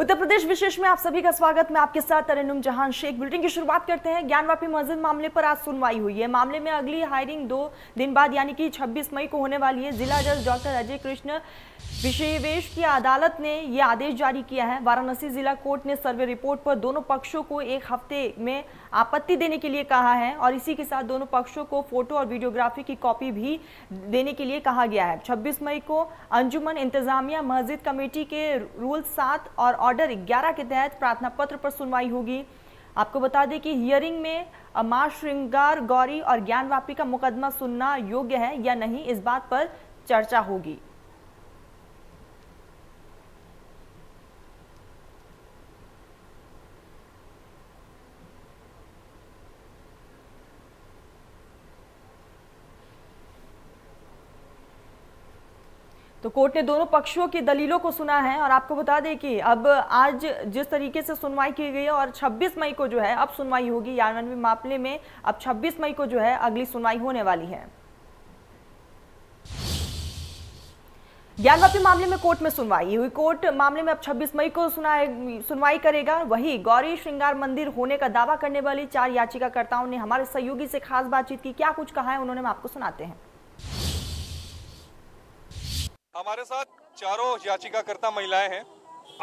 उत्तर प्रदेश विशेष में आप सभी का स्वागत। मैं आपके साथ तरन्नुम जहां शेख। बुलेटिन की शुरुआत करते हैं। ज्ञानवापी मस्जिद मामले पर आज सुनवाई हुई है। मामले में अगली हायरिंग 2 दिन बाद यानी कि 26 मई को होने वाली है। जिला जज डॉक्टर अजय कृष्ण विशेष की अदालत ने यह आदेश जारी किया है। वाराणसी जिला कोर्ट ने सर्वे रिपोर्ट पर दोनों पक्षों को 1 हफ्ते में आपत्ति देने के लिए कहा है और इसी के साथ दोनों पक्षों को फोटो और वीडियोग्राफी की कॉपी भी देने के लिए कहा गया है। 26 मई को अंजुमन इंतजामिया मस्जिद कमेटी के रूल 7 और ऑर्डर 11 के तहत प्रार्थना पत्र पर सुनवाई होगी। आपको बता दें कि हियरिंग में मां श्रृंगार गौरी और ज्ञानवापी का मुकदमा सुनना योग्य है या नहीं, इस बात पर चर्चा होगी। तो कोर्ट ने दोनों पक्षों की दलीलों को सुना है और आपको बता दें कि अब आज जिस तरीके से सुनवाई की गई है और 26 मई को जो है अब सुनवाई होगी। यानवी मामले में अब 26 मई को जो है अगली सुनवाई होने वाली है। ज्ञानवापी मामले में कोर्ट में सुनवाई हुई। कोर्ट मामले में अब 26 मई को सुनवाई करेगा। वही गौरी श्रृंगार मंदिर होने का दावा करने वाली 4 याचिकाकर्ताओं ने हमारे सहयोगी से खास बातचीत की। क्या कुछ कहा है उन्होंने, हम आपको सुनाते हैं। हमारे साथ चारों याचिकाकर्ता महिलाएं हैं।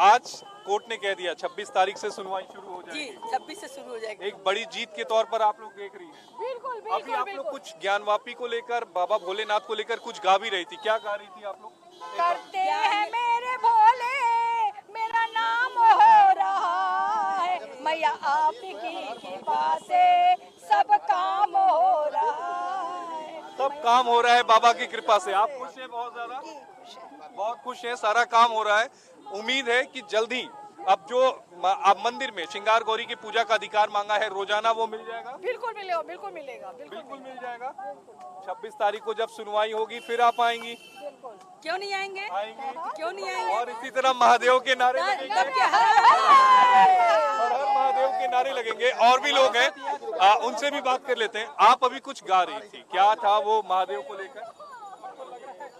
आज कोर्ट ने कह दिया 26 तारीख से सुनवाई शुरू हो जाएगी। जी 26 से शुरू हो जाएगी। एक बड़ी जीत के तौर पर आप लोग देख रही हैं। बिल्कुल अभी आप लोग कुछ ज्ञानवापी को लेकर, बाबा भोलेनाथ को लेकर कुछ गा भी रही थी। क्या गा रही थी आप लोग? करते हैं मेरे भोले, मेरा नाम हो रहा है, मैया आपकी कृपा से सब काम हो रहा है। सब काम हो रहा है बाबा की कृपा से। आप खुश हैं? बहुत ज्यादा बहुत खुश हैं। सारा काम हो रहा है। उम्मीद है कि जल्दी अब जो अब मंदिर में श्रृंगार गौरी की पूजा का अधिकार मांगा है रोजाना, वो मिल जाएगा। बिल्कुल मिलेगा, बिल्कुल मिलेगा, बिल्कुल मिल जाएगा। 26 तारीख को जब सुनवाई होगी फिर आप आएंगी। क्यों नहीं आएंगे? आएंगे। क्यों नहीं आएंगे? और इसी तरह महादेव के नारे लगेंगे। हर हर महादेव के नारे लगेंगे। और भी लोग हैं, उनसे भी बात कर लेते हैं। आप अभी कुछ गा रही थी, क्या था वो महादेव को लेकर?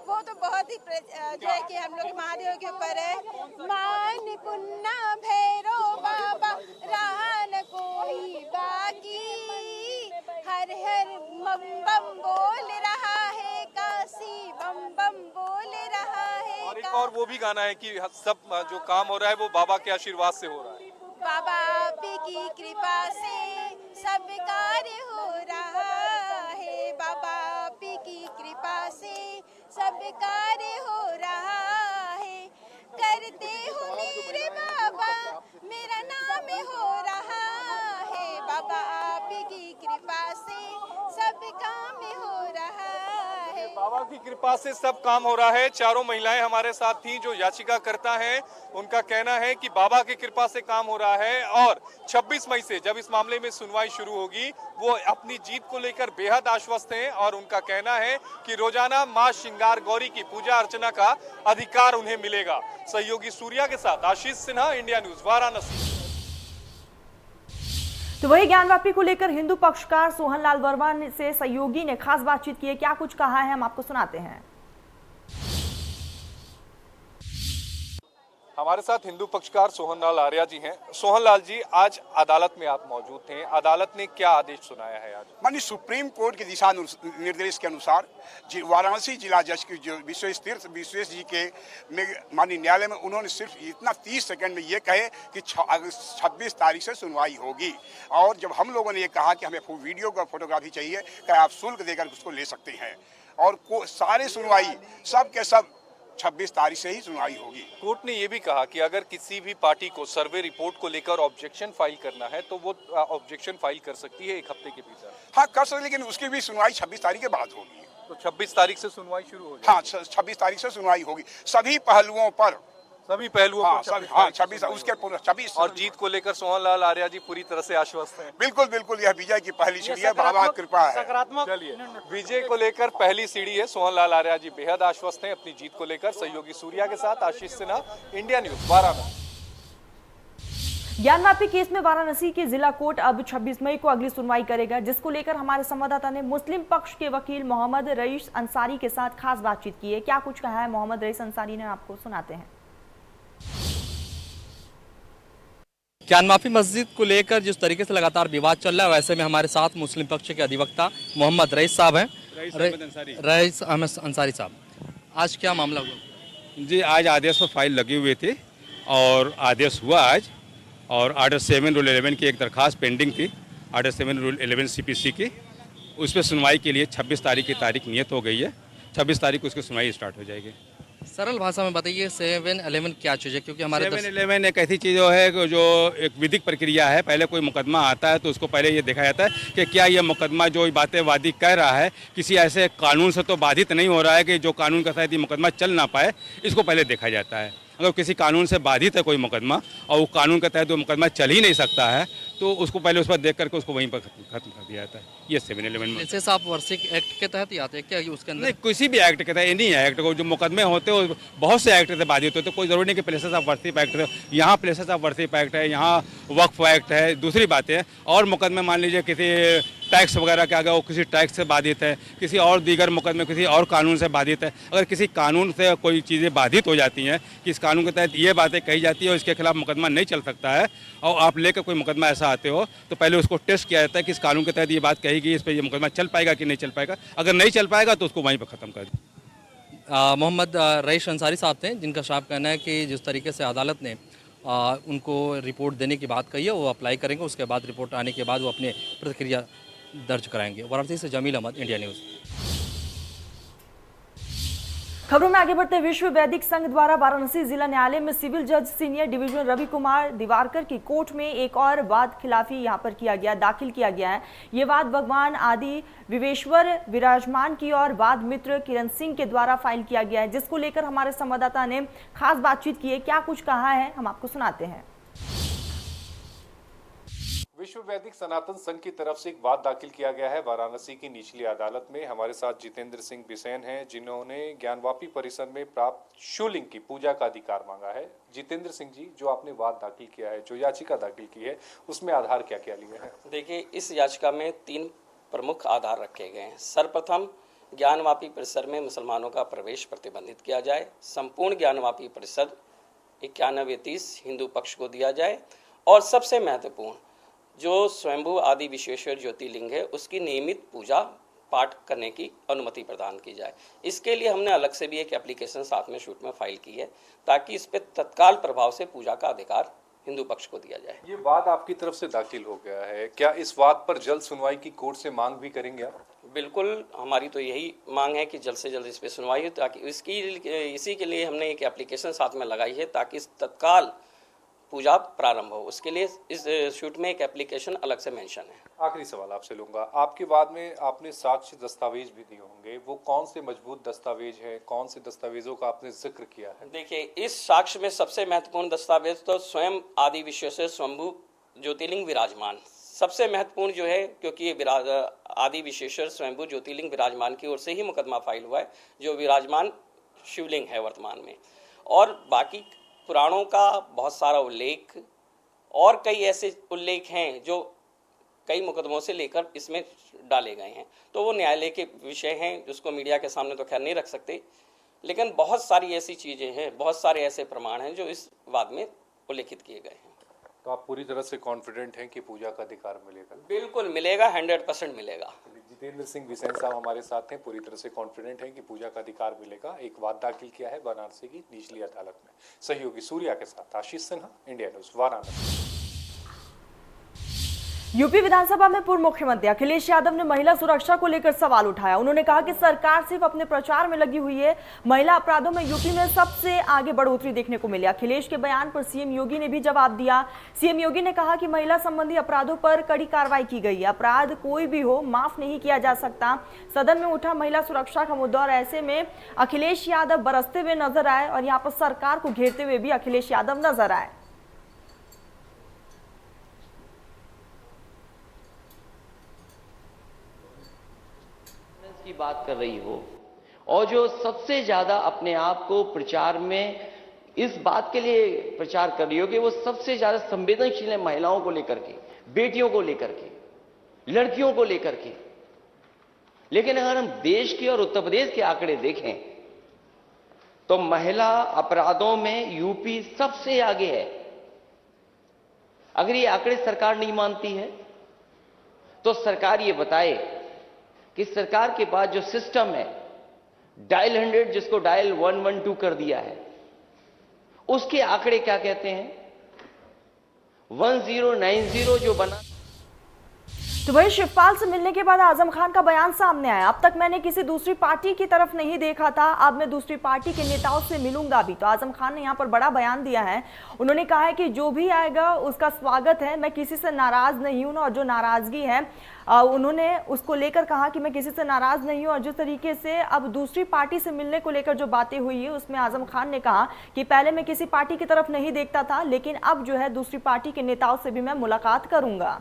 वो तो बहुत ही जो है कि हम लोग महादेव के ऊपर है। मान कुन्ना भैरो बाबा रान कोई बाकी, हर हर बम बम बोल रहा है, काशी बम बम बोल रहा है। और एक और वो भी गाना है कि सब जो काम हो रहा है वो बाबा के आशीर्वाद से हो रहा है। बाबा आपकी कृपा से सब कार्य हो रहा है, बाबा आपकी कृपा से सब कार्य हो रहा है। करते हो मेरे बाबा, मेरा नाम हो रहा है, बाबा आपकी कृपा से सब काम हो रहा है। बाबा की कृपा से सब काम हो रहा है। चारों महिलाएं हमारे साथ थी जो याचिकाकर्ता हैं। उनका कहना है कि बाबा की कृपा से काम हो रहा है और 26 मई से जब इस मामले में सुनवाई शुरू होगी वो अपनी जीत को लेकर बेहद आश्वस्त हैं और उनका कहना है कि रोजाना मां श्रृंगार गौरी की पूजा अर्चना का अधिकार उन्हें मिलेगा। सहयोगी सूर्या के साथ आशीष सिन्हा, इंडिया न्यूज, वाराणसी। तो वही ज्ञानवापी को लेकर हिंदू पक्षकार सोहन लाल वर्मा से सहयोगी ने खास बातचीत की है। क्या कुछ कहा है हम आपको सुनाते हैं। हमारे साथ हिंदू पक्षकार सोहन लाल आर्या जी हैं। सोहन लाल जी, आज अदालत में आप मौजूद थे। अदालत ने क्या आदेश सुनाया है आज? माननीय सुप्रीम कोर्ट के दिशा निर्देश के अनुसार वाराणसी जिला जज की जो विश्वेश जी के माननीय न्यायालय में उन्होंने सिर्फ इतना 30 सेकंड में ये कहे कि 26 तारीख से सुनवाई होगी। और जब हम लोगों ने ये कहा कि हमें वीडियो का फोटोग्राफी चाहिए, क्या आप शुल्क देकर उसको ले सकते हैं। और सारे सुनवाई सब के सब 26 तारीख से ही सुनवाई होगी। कोर्ट ने यह भी कहा कि अगर किसी भी पार्टी को सर्वे रिपोर्ट को लेकर ऑब्जेक्शन फाइल करना है तो वो ऑब्जेक्शन फाइल कर सकती है 1 हफ्ते के भीतर। हाँ कर सकते, लेकिन उसकी भी सुनवाई 26 तारीख के बाद होगी। तो 26 तारीख से सुनवाई शुरू हो जाएगी। हाँ 26 तारीख से सुनवाई होगी सभी पहलुओं पर। सभी पहलुओं हाँ, पर 26 उसके 26। और जीत को लेकर सोहन लाल आर्या जी पूरी तरह से आश्वस्त हैं। बिल्कुल बिल्कुल, यह विजय की पहली सीढ़ी है, बाबा की कृपा है। चलिए, विजय को लेकर पहली सीढ़ी है। सोहन लाल आर्या जी बेहद आश्वस्त हैं अपनी जीत को लेकर। सहयोगी सूर्या के साथ Ashish Sinha, India news, Varanasi. Gyanvapi case में वाराणसी के जिला कोर्ट अब 26 मई को अगली सुनवाई करेगा, जिसको लेकर हमारे संवाददाता ने मुस्लिम पक्ष के वकील मोहम्मद रईस अंसारी के साथ खास बातचीत की है। क्या कुछ कहा है मोहम्मद रईस अंसारी ने, आपको सुनाते हैं। ज्ञानवापी मस्जिद को लेकर जिस तरीके से लगातार विवाद चल रहा है, वैसे में हमारे साथ मुस्लिम पक्ष के अधिवक्ता मोहम्मद रईस साहब हैं। रईस अहमद अंसारी साहब, आज क्या मामला हुआ? जी, आज आदेश पर फाइल लगी हुई थी और आदेश हुआ आज, और आर्डर 7 रूल 11 की एक दरखास्त पेंडिंग थी, आर्डर 7 रूल 11 CPC की। उस पर सुनवाई के लिए 26 तारीख की तारीख नियत हो गई है। 26 तारीख को उसकी सुनवाई स्टार्ट हो जाएगी। सरल भाषा में बताइए 7-11 क्या चीज़ है, क्योंकि हमारे 7-11 एक ऐसी चीज़ है जो एक विधिक प्रक्रिया है। पहले कोई मुकदमा आता है तो उसको पहले ये देखा जाता है कि क्या ये मुकदमा जो बातें वादी कह रहा है किसी ऐसे कानून से तो बाधित नहीं हो रहा है कि जो कानून के तहत ये मुकदमा चल ना पाए, इसको पहले देखा जाता है। अगर किसी कानून से बाधित है कोई मुकदमा और वो कानून के तहत वो मुकदमा चल ही नहीं सकता है तो उसको पहले उस पर देख करके उसको वहीं पर खत्म कर दिया जाता है। ये 7-11 में जैसे साहब वार्षिक एक्ट के तहत ही आते हैं क्या उसके अंदर? नहीं, किसी भी एक्ट के तहत ये नहीं है। एक्ट को जो मुकदमे होते हैं बहुत से एक्ट से बाधित होते हैं, कोई जरूरी नहीं कि प्लेसेस ऑफ वर्शिप एक्ट है। यहाँ प्लेसेस ऑफ वर्शिप एक्ट है, यहाँ वक्फ एक्ट है, दूसरी बातें हैं। और मुकदमे मान लीजिए किसी टैक्स वगैरह के आगे वो किसी टैक्स से बाधित है, किसी और दीगर मुकदमे किसी और कानून से बाधित है। अगर किसी कानून से कोई चीज़ें बाधित हो जाती हैं कि इस कानून के तहत ये बातें कही जाती है और इसके खिलाफ मुकदमा नहीं चल सकता है, और आप लेकर कोई मुकदमा ऐसा आते हो तो पहले उसको टेस्ट किया जाता है कि इस कानून के तहत ये बात कही गई, इस पर ये मुकदमा चल पाएगा कि नहीं चल पाएगा। अगर नहीं चल पाएगा तो उसको वहीं पर ख़त्म कर दिया। मोहम्मद रईस अंसारी साहब थे, जिनका साफ कहना है कि जिस तरीके से अदालत ने उनको रिपोर्ट देने की बात कही है वो अप्लाई करेंगे, उसके बाद रिपोर्ट आने के बाद वो अपनी प्रतिक्रिया दर्ज कराएंगे। वाराणसी से जमील अहमद, इंडिया न्यूज़। खबरों में आगे बढ़ते विश्व वैदिक संघ द्वारा वाराणसी जिला न्यायालय में सिविल जज सीनियर डिवीजन रवि कुमार दिवारकर की कोर्ट में एक और वाद खिलाफी यहां पर दाखिल किया गया है। ये वाद भगवान आदि विवेश्वर विराजमान की और वाद मित्र किरण सिंह के द्वारा फाइल किया गया है, जिसको लेकर हमारे संवाददाता ने खास बातचीत की है। क्या कुछ कहा है हम आपको सुनाते हैं। विश्व वैदिक सनातन संघ की तरफ से एक वाद दाखिल किया गया है वाराणसी की निचली अदालत में। हमारे साथ जितेंद्र सिंह बिसेन हैं, जिन्होंने ज्ञानवापी परिसर में प्राप्त शिवलिंग की पूजा का अधिकार मांगा है। जितेंद्र सिंह जी, जो आपने वाद दाखिल किया है, जो याचिका दाखिल की है, उसमें आधार क्या क्या लिए हैं? देखिए, इस याचिका में 3 प्रमुख आधार रखे गए हैं। सर्वप्रथम, ज्ञानवापी परिसर में मुसलमानों का प्रवेश प्रतिबंधित किया जाए। संपूर्ण ज्ञानवापी परिसर 91-30 हिंदू पक्ष को दिया जाए। और सबसे महत्वपूर्ण, जो स्वयंभू आदि विश्वेश्वर ज्योतिर्लिंग है उसकी नियमित पूजा पाठ करने की अनुमति प्रदान की जाए। इसके लिए हमने अलग से भी एक एप्लीकेशन साथ में शूट में फाइल की है, ताकि इस पर तत्काल प्रभाव से पूजा का अधिकार हिंदू पक्ष को दिया जाए। ये वाद आपकी तरफ से दाखिल हो गया है, क्या इस वाद पर जल्द सुनवाई की कोर्ट से मांग भी करेंगे आप? बिल्कुल, हमारी तो यही मांग है कि जल्द से जल्द इस पर सुनवाई हो, ताकि इसी के लिए हमने एक एप्लीकेशन साथ में लगाई है, ताकि इस तत्काल पूजा प्रारंभ हो। उसके लिए इस शूट में एक एप्लीकेशन अलग से मेंशन है। आखिरी सवाल आपसे लूंगा, आपके बाद में आपने साक्ष्य दस्तावेज भी दिए होंगे, वो कौन से मजबूत दस्तावेज हैं, कौन से दस्तावेजों का आपने जिक्र किया है? देखिए, इस साक्ष्य में सबसे महत्वपूर्ण दस्तावेज तो स्वयं आदि विश्वेश्वर स्वयंभू ज्योतिर्लिंग विराजमान सबसे महत्वपूर्ण जो है, क्योंकि ये आदि विश्वेश्वर स्वयंभू ज्योतिर्लिंग विराजमान की ओर से ही मुकदमा फाइल हुआ है, जो विराजमान शिवलिंग है वर्तमान में। और बाकी पुराणों का बहुत सारा उल्लेख और कई ऐसे उल्लेख हैं जो कई मुकदमों से लेकर इसमें डाले गए हैं, तो वो न्यायालय के विषय हैं, जिसको मीडिया के सामने तो खैर नहीं रख सकते। लेकिन बहुत सारी ऐसी चीज़ें हैं, बहुत सारे ऐसे प्रमाण हैं जो इस वाद में उल्लेखित किए गए हैं। तो आप पूरी तरह से कॉन्फिडेंट हैं कि पूजा का अधिकार मिलेगा? बिल्कुल मिलेगा, 100% मिलेगा। जितेंद्र सिंह बिसेन साहब हमारे साथ हैं, पूरी तरह से कॉन्फिडेंट हैं कि पूजा का अधिकार मिलेगा। एक वाद दाखिल किया है वाराणसी की निचली अदालत में। सहयोगी सूर्या के साथ Ashish Sinha, India news, Varanasi. UP विधानसभा में पूर्व मुख्यमंत्री अखिलेश यादव ने महिला सुरक्षा को लेकर सवाल उठाया। उन्होंने कहा कि सरकार सिर्फ अपने प्रचार में लगी हुई है, महिला अपराधों में यूपी में सबसे आगे बढ़ोतरी देखने को मिली। अखिलेश के बयान पर सीएम योगी ने भी जवाब दिया। सीएम योगी ने कहा कि महिला संबंधी अपराधों पर कड़ी कार्रवाई की गई है, अपराध कोई भी हो माफ नहीं किया जा सकता। सदन में उठा महिला सुरक्षा का मुद्दा और ऐसे में अखिलेश यादव बरसते हुए नजर आए और यहाँ पर सरकार को घेरते हुए भी अखिलेश यादव नजर आए। की बात कर रही हो और जो सबसे ज्यादा अपने आप को प्रचार में इस बात के लिए प्रचार कर रही हो कि वो सबसे ज्यादा संवेदनशील है महिलाओं को लेकर के, बेटियों को लेकर के, लड़कियों को लेकर के। लेकिन अगर हम देश के और उत्तर प्रदेश के आंकड़े देखें तो महिला अपराधों में यूपी सबसे आगे है। अगर ये आंकड़े सरकार नहीं मानती है तो सरकार ये बताए कि सरकार के पास जो सिस्टम है डायल 100 जिसको डायल 112 कर दिया है, उसके आंकड़े क्या कहते हैं। 1090 जो बना। तो वही शिवपाल से मिलने के बाद आजम खान का बयान सामने आया, अब तक मैंने किसी दूसरी पार्टी की तरफ नहीं देखा था, अब मैं दूसरी पार्टी के नेताओं से मिलूंगा भी। तो आजम खान ने यहाँ पर बड़ा बयान दिया है। उन्होंने कहा है कि जो भी आएगा उसका स्वागत है, मैं किसी से नाराज नहीं हूं। और जो नाराजगी है उन्होंने उसको लेकर कहा कि मैं किसी से नाराज नहीं हूं। और जिस तरीके से अब दूसरी पार्टी से मिलने को लेकर जो बातें हुई है उसमें आजम खान ने कहा कि पहले मैं किसी पार्टी की तरफ नहीं देखता था, लेकिन अब जो है दूसरी पार्टी के नेताओं से भी मैं मुलाकात करूंगा।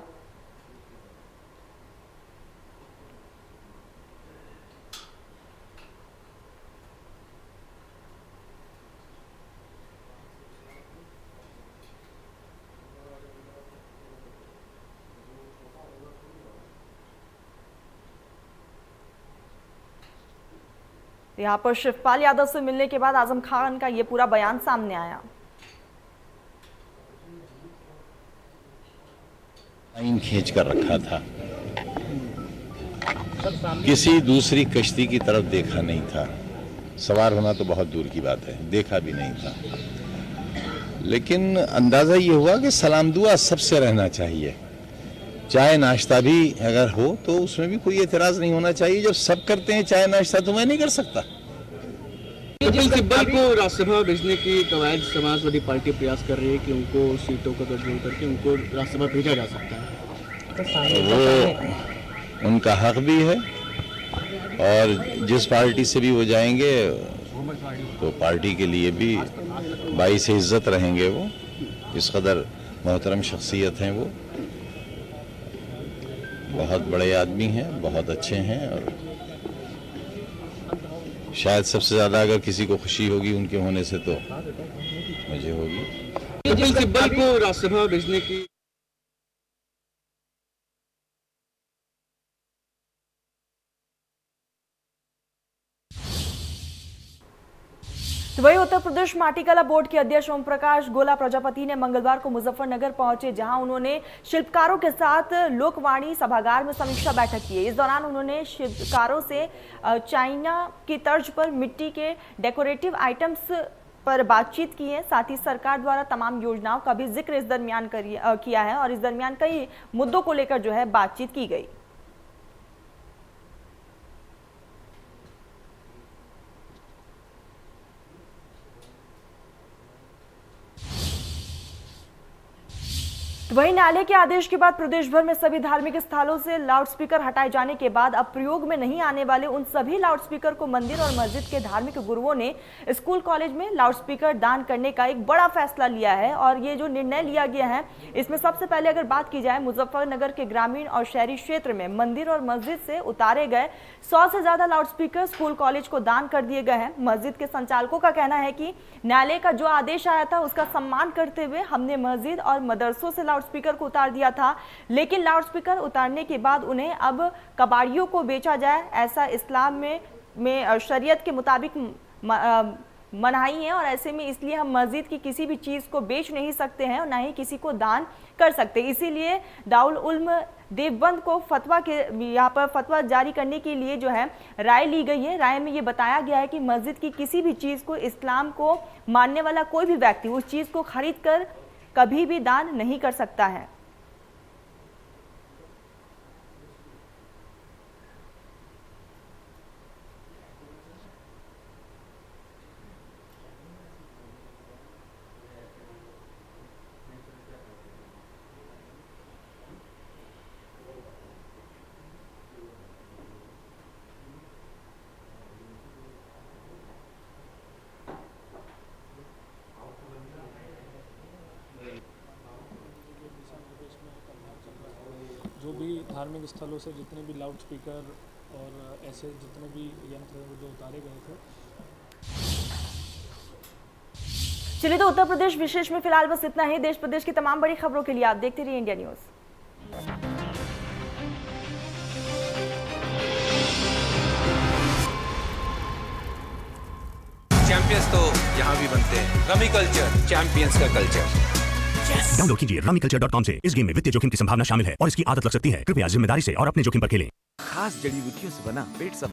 यहाँ पर शिवपाल यादव से मिलने के बाद आजम खान का ये पूरा बयान सामने आया। लाइन खींच कर रखा था, किसी दूसरी कश्ती की तरफ देखा नहीं था। सवार होना तो बहुत दूर की बात है, देखा भी नहीं था। लेकिन अंदाजा ये हुआ कि सलाम दुआ सबसे रहना चाहिए। चाय नाश्ता भी अगर हो तो उसमें भी कोई एतराज नहीं होना चाहिए। जब सब करते हैं चाय नाश्ता तो मैं नहीं कर सकता। जिन सिब्बल को राज्यसभा भेजने की कवायद समाजवादी पार्टी प्रयास कर रही है कि उनको सीटों का गठबंधन करके उनको राज्यसभा भेजा जा सकता है, वो उनका हक भी है और जिस पार्टी से भी वो जाएंगे तो पार्टी के लिए भी बाईस इज्जत रहेंगे। वो इस कदर मोहतरम शख्सियत हैं, वो बहुत बड़े आदमी हैं, बहुत अच्छे हैं। और शायद सबसे ज्यादा अगर किसी को खुशी होगी उनके होने से तो मुझे होगी। जिन सिब्बल को राज्यसभा भेजने की तो वही उत्तर प्रदेश माटीकला बोर्ड के अध्यक्ष ओम प्रकाश गोला प्रजापति ने मंगलवार को मुजफ्फरनगर पहुंचे, जहां उन्होंने शिल्पकारों के साथ लोकवाणी सभागार में समीक्षा बैठक की। इस दौरान उन्होंने शिल्पकारों से चाइना की तर्ज पर मिट्टी के डेकोरेटिव आइटम्स पर बातचीत की है। साथ ही सरकार द्वारा तमाम योजनाओं का भी जिक्र इस दरमियान किया है और इस दरमियान कई मुद्दों को लेकर जो है बातचीत की गई। तो वहीं न्यायालय के आदेश के बाद प्रदेश भर में सभी धार्मिक स्थलों से लाउडस्पीकर हटाए जाने के बाद अब प्रयोग में नहीं आने वाले उन सभी लाउडस्पीकर को मंदिर और मस्जिद के धार्मिक गुरुओं ने स्कूल कॉलेज में लाउडस्पीकर दान करने का एक बड़ा फैसला लिया है। और ये जो निर्णय लिया गया है इसमें सबसे पहले अगर बात की जाए, मुजफ्फरनगर के ग्रामीण और शहरी क्षेत्र में मंदिर और मस्जिद से उतारे गए 100 से ज्यादा लाउडस्पीकर स्कूल कॉलेज को दान कर दिए गए हैं। मस्जिद के संचालकों का कहना है कि न्यायालय का जो आदेश आया था उसका सम्मान करते हुए हमने मस्जिद और मदरसों से लाउडस्पीकर को उतार दिया था, लेकिन लाउडस्पीकर उतारने के बाद उन्हें अब कबाड़ियों को बेचा जाए, ऐसा इस्लाम में शरीयत के मुताबिक मनाही है। और ऐसे में इसलिए हम मस्जिद की किसी भी चीज़ को बेच नहीं सकते हैं और ना ही किसी को दान कर सकते। इसीलिए दारुल उल्म देवबंद को फतवा के यहाँ पर फतवा जारी करने के लिए जो है राय ली गई है। राय में ये बताया गया है कि मस्जिद की किसी भी चीज़ को इस्लाम को मानने वाला कोई भी व्यक्ति उस चीज़ को खरीद कर कभी भी दान नहीं कर सकता है। जो भी धार्मिक स्थलों से जितने भी लाउड स्पीकर और ऐसे जितने भी यंत्र जो उतारे गए थे। चलिए, तो उत्तर प्रदेश विशेष में फिलहाल बस इतना ही। देश प्रदेश की तमाम बड़ी खबरों के लिए आप देखते रहिए इंडिया न्यूज। चैंपियंस तो यहाँ भी बनते हैं। रमी कल्चर, चैंपियंस का कल्चर। डाउनलोड कीजिए rummyculture.com से। इस गेम में वित्तीय जोखिम की संभावना शामिल है और इसकी आदत लग सकती है। कृपया जिम्मेदारी से और अपने जोखिम पर खेलें। खास जड़ी बूटियों से बना पेट